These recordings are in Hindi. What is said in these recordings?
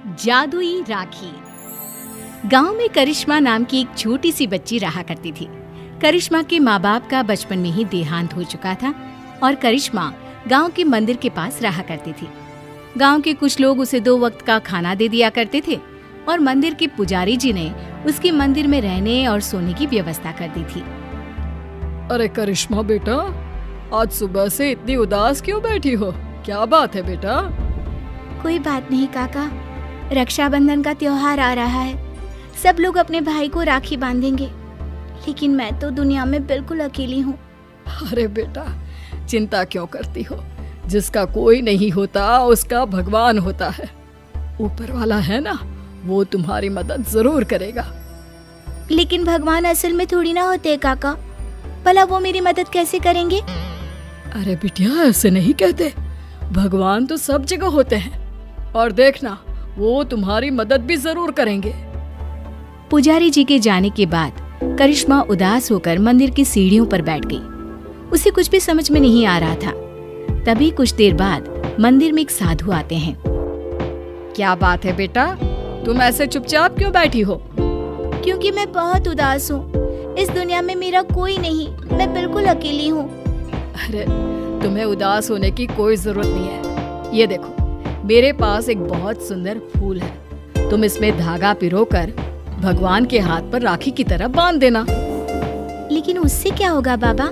जादुई राखी। गांव में करिश्मा नाम की एक छोटी सी बच्ची रहा करती थी। करिश्मा के माँ बाप का बचपन में ही देहांत हो चुका था और करिश्मा गांव के मंदिर के पास रहा करती थी। गांव के कुछ लोग उसे 2 वक्त का खाना दे दिया करते थे और मंदिर के पुजारी जी ने उसके मंदिर में रहने और सोने की व्यवस्था कर दी थी। अरे करिश्मा बेटा, आज सुबह से इतनी उदास क्यों बैठी हो? क्या बात है बेटा? कोई बात नहीं काका, रक्षाबंधन का त्योहार आ रहा है। सब लोग अपने भाई को राखी बांधेंगे, लेकिन मैं तो दुनिया में बिल्कुल अकेली हूँ। अरे बेटा, चिंता क्यों करती हो? जिसका कोई नहीं होता उसका भगवान होता है। ऊपर वाला है ना, वो तुम्हारी मदद जरूर करेगा। लेकिन भगवान असल में थोड़ी ना होते काका, भला वो मेरी मदद कैसे करेंगे? अरे बिटिया, ऐसे नहीं कहते। भगवान तो सब जगह होते हैं और देखना, वो तुम्हारी मदद भी जरूर करेंगे। पुजारी जी के जाने के बाद करिश्मा उदास होकर मंदिर की सीढ़ियों पर बैठ गई। उसे कुछ भी समझ में नहीं आ रहा था। तभी कुछ देर बाद मंदिर में एक साधु आते हैं। क्या बात है बेटा, तुम ऐसे चुपचाप क्यों बैठी हो? क्योंकि मैं बहुत उदास हूँ। इस दुनिया में मेरा कोई नहीं, मैं बिल्कुल अकेली हूँ। अरे तुम्हें उदास होने की कोई जरूरत नहीं है। ये देखो, मेरे पास एक बहुत सुंदर फूल है। तुम इसमें धागा पिरोकर भगवान के हाथ पर राखी की तरह बांध देना। लेकिन उससे क्या होगा बाबा?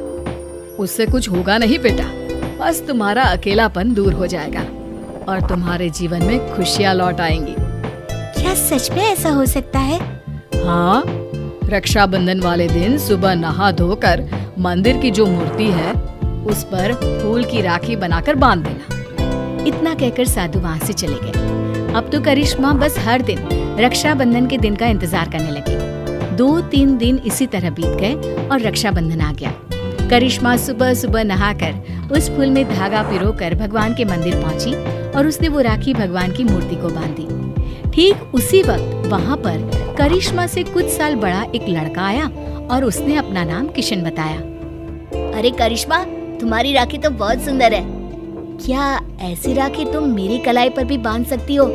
उससे कुछ होगा नहीं बेटा, बस तुम्हारा अकेलापन दूर हो जाएगा और तुम्हारे जीवन में खुशियाँ लौट आएंगी। क्या सच में ऐसा हो सकता है? हाँ, रक्षाबंधन वाले दिन सुबह नहा धोकर मंदिर की जो मूर्ति है उस पर फूल की राखी बनाकर बांध देना। इतना कहकर साधु वहाँ से चले गए। अब तो करिश्मा बस हर दिन रक्षाबंधन के दिन का इंतजार करने लगी। 2-3 दिन इसी तरह बीत गए और रक्षाबंधन आ गया। करिश्मा सुबह सुबह नहाकर उस फूल में धागा पिरोकर भगवान के मंदिर पहुंची और उसने वो राखी भगवान की मूर्ति को बांधी। ठीक उसी वक्त वहाँ पर करिश्मा से कुछ साल बड़ा एक लड़का आया और उसने अपना नाम किशन बताया। अरे करिश्मा, तुम्हारी राखी तो बहुत सुंदर है। क्या ऐसी राखी तुम मेरी कलाई पर भी बांध सकती हो?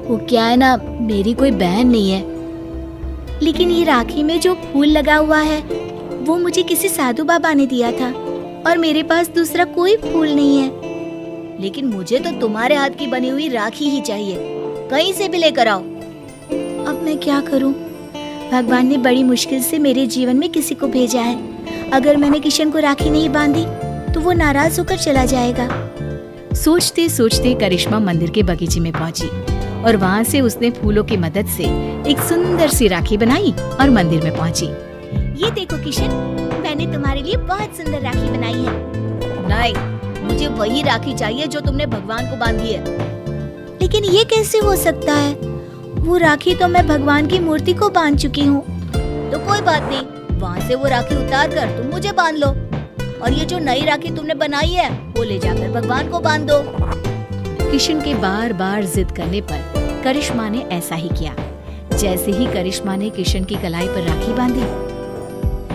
वो क्या है ना, मेरी कोई बहन नहीं है। लेकिन ये राखी में जो फूल लगा हुआ है वो मुझे किसी साधु बाबा ने दिया था और मेरे पास दूसरा कोई फूल नहीं है। लेकिन मुझे तो तुम्हारे हाथ की बनी हुई राखी ही चाहिए, कहीं से भी लेकर आओ। अब मैं क्या करूं? भगवान ने बड़ी मुश्किल से मेरे जीवन में किसी को भेजा है। अगर मैंने किशन को राखी नहीं बांधी तो वो नाराज होकर चला जाएगा। सोचते सोचते करिश्मा मंदिर के बगीचे में पहुंची और वहाँ से उसने फूलों की मदद से एक सुंदर सी राखी बनाई और मंदिर में पहुंची। ये देखो किशन, मैंने तुम्हारे लिए बहुत सुंदर राखी बनाई है। नहीं, मुझे वही राखी चाहिए जो तुमने भगवान को बांधी है। लेकिन ये कैसे हो सकता है? वो राखी तो मैं भगवान की मूर्ति को बांध चुकी हूँ। तो कोई बात नहीं, वहाँ से वो राखी उतार कर तुम मुझे बांध लो और ये जो नई राखी तुमने बनाई है वो ले जाकर भगवान को बांध दो। किशन के बार बार जिद करने पर करिश्मा ने ऐसा ही किया। जैसे ही करिश्मा ने किशन की कलाई पर राखी बांधी,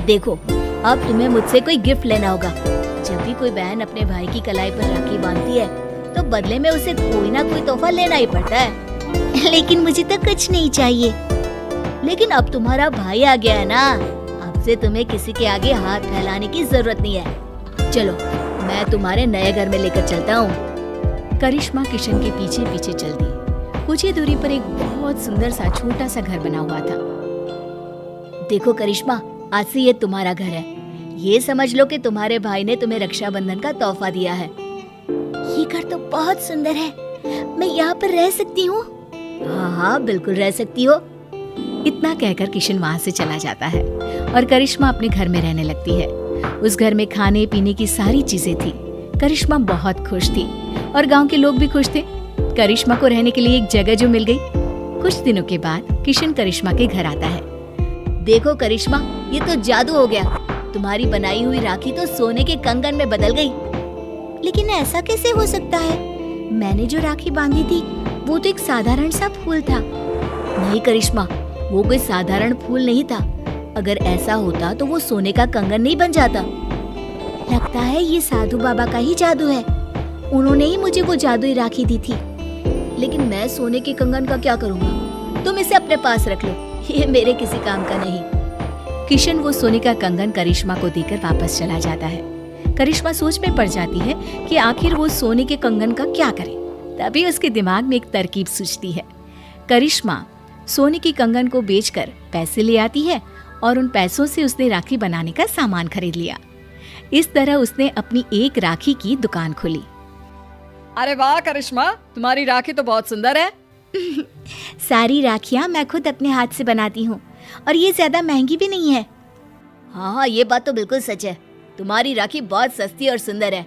देखो, अब तुम्हें मुझसे कोई गिफ्ट लेना होगा। जब भी कोई बहन अपने भाई की कलाई पर राखी बांधती है तो बदले में उसे कोई ना कोई तोहफा लेना ही पड़ता है। लेकिन मुझे तो कुछ नहीं चाहिए। लेकिन अब तुम्हारा भाई आ गया है ना, अब से तुम्हें किसी के आगे हाथ फैलाने की जरूरत नहीं है। चलो, मैं तुम्हारे नए घर में लेकर चलता हूँ। करिश्मा किशन के पीछे पीछे चल दी। कुछ ही दूरी पर एक बहुत सुंदर सा छोटा सा घर बना हुआ था। देखो करिश्मा, आज से ये तुम्हारा घर है। ये समझ लो कि तुम्हारे भाई ने तुम्हें रक्षाबंधन का तोहफा दिया है। ये घर तो बहुत सुंदर है, मैं यहाँ पर रह सकती हूँ? हाँ हाँ, बिल्कुल रह सकती हो। इतना कहकर किशन वहाँ से चला जाता है और करिश्मा अपने घर में रहने लगती है। उस घर में खाने पीने की सारी चीजें थी। करिश्मा बहुत खुश थी और गांव के लोग भी खुश थे। करिश्मा को रहने के लिए एक जगह जो मिल गई। कुछ दिनों के बाद किशन करिश्मा के घर आता है। देखो करिश्मा, ये तो जादू हो गया। तुम्हारी बनाई हुई राखी तो सोने के कंगन में बदल गई। लेकिन ऐसा कैसे हो सकता है? मैंने जो राखी बांधी थी वो तो एक साधारण सा फूल था। नहीं करिश्मा, वो कोई साधारण फूल नहीं था। अगर ऐसा होता तो वो सोने का कंगन नहीं बन जाता। लगता है ये साधु बाबा का ही जादू है। उन्होंने ही मुझे वो जादुई राखी दी थी। लेकिन मैं सोने के कंगन का क्या करूँगा? तुम इसे अपने पास रख लो, ये मेरे किसी काम का नहीं। किशन वो सोने का कंगन करिश्मा को देकर वापस चला जाता है। करिश्मा सोच में पड़ जाती है कि आखिर वो सोने के कंगन का क्या करे। तभी उसके दिमाग में एक तरकीब सूझती है। करिश्मा सोने की कंगन को बेचकर पैसे ले आती है और उन पैसों से उसने राखी बनाने का सामान खरीद लिया। इस तरह उसने अपनी एक राखी की दुकान खोली। अरे वाह करिश्मा, तुम्हारी राखी तो बहुत सुंदर है। सारी राखियाँ मैं खुद अपने हाथ से बनाती हूँ और ये ज्यादा महंगी भी नहीं है। हाँ, ये बात तो बिल्कुल सच है। तुम्हारी राखी बहुत सस्ती और सुंदर है।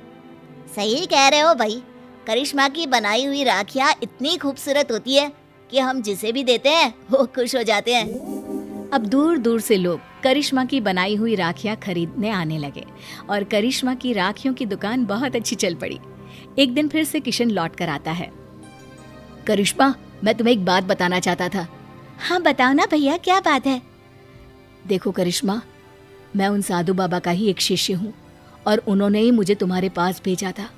सही कह रहे हो भाई। करिश्मा की बनाई हुई राखियाँ इतनी खूबसूरत होती है कि हम जिसे भी देते हैं वो खुश हो जाते हैं। अब दूर दूर से लोग करिश्मा की बनाई हुई राखियां खरीदने आने लगे और करिश्मा की राखियों की दुकान बहुत अच्छी चल पड़ी। एक दिन फिर से किशन लौट कर आता है। करिश्मा, मैं तुम्हें एक बात बताना चाहता था। हाँ बताओ ना भैया, क्या बात है? देखो करिश्मा, मैं उन साधु बाबा का ही एक शिष्य हूँ और उन्होंने ही मुझे तुम्हारे पास भेजा था।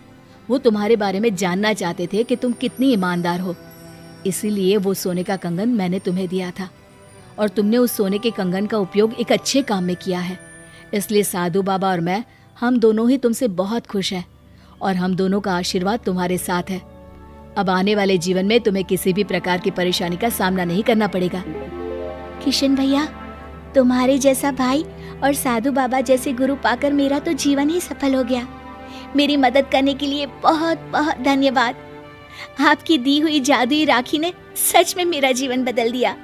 वो तुम्हारे बारे में जानना चाहते थे कि तुम कितनी ईमानदार हो, इसीलिए वो सोने का कंगन मैंने तुम्हें दिया था और तुमने उस सोने के कंगन का उपयोग एक अच्छे काम में किया है। इसलिए साधु बाबा और मैं, हम दोनों ही तुमसे बहुत खुश हैं और हम दोनों का आशीर्वाद तुम्हारे साथ है। अब आने वाले जीवन में तुम्हें किसी भी प्रकार की परेशानी का सामना नहीं करना पड़ेगा। किशन भैया, तुम्हारे जैसा भाई और साधु बाबा जैसे गुरु पाकर मेरा तो जीवन ही सफल हो गया। मेरी मदद करने के लिए बहुत बहुत धन्यवाद। आपकी दी हुई जादुई राखी ने सच में मेरा जीवन बदल दिया।